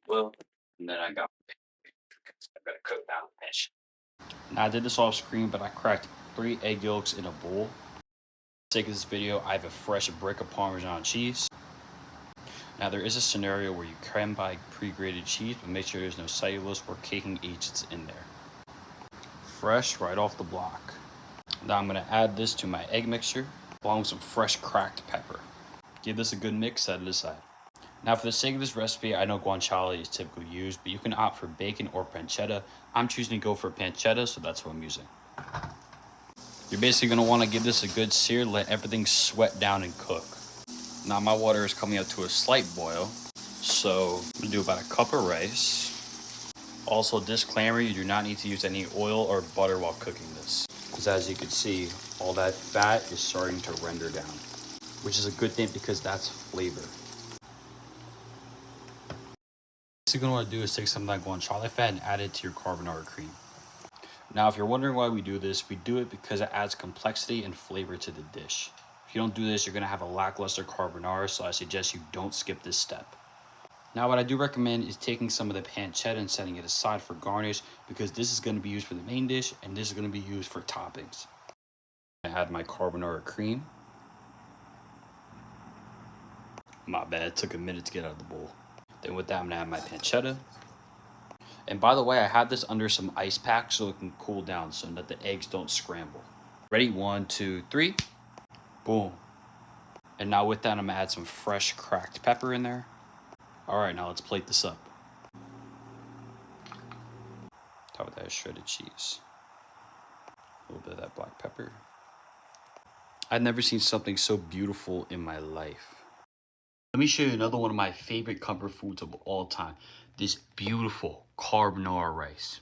Well, and then I gotta cook that fish. Now I did this off screen, but I cracked 3 egg yolks in a bowl. For the sake of this video, I have a fresh brick of Parmesan cheese. Now there is a scenario where you can buy pre-grated cheese, but make sure there's no cellulose or caking agents in there. Fresh right off the block. Now I'm gonna add this to my egg mixture, along with some fresh cracked pepper. Give this a good mix, set it aside. Now for the sake of this recipe, I know guanciale is typically used, but you can opt for bacon or pancetta. I'm choosing to go for pancetta, so that's what I'm using. You're basically gonna wanna give this a good sear, let everything sweat down and cook. Now my water is coming up to a slight boil, so I'm gonna do about a cup of rice. Also, disclaimer, you do not need to use any oil or butter while cooking this, because as you can see, all that fat is starting to render down, which is a good thing because that's flavor. What you're gonna want to do is take some of that guanciale fat and add it to your carbonara cream. Now, if you're wondering why we do this, we do it because it adds complexity and flavor to the dish. If you don't do this, you're gonna have a lackluster carbonara, so I suggest you don't skip this step. Now, what I do recommend is taking some of the pancetta and setting it aside for garnish, because this is gonna be used for the main dish and this is gonna be used for toppings. I add my carbonara cream. My bad, it took a minute to get out of the bowl. Then with that, I'm gonna add my pancetta. And by the way, I had this under some ice pack so it can cool down so that the eggs don't scramble. Ready? 1, 2, 3. Boom. And now with that, I'm gonna add some fresh cracked pepper in there. All right, now let's plate this up. Top of that is shredded cheese. A little bit of that black pepper. I've never seen something so beautiful in my life. Let me show you another one of my favorite comfort foods of all time. This beautiful carbonara rice.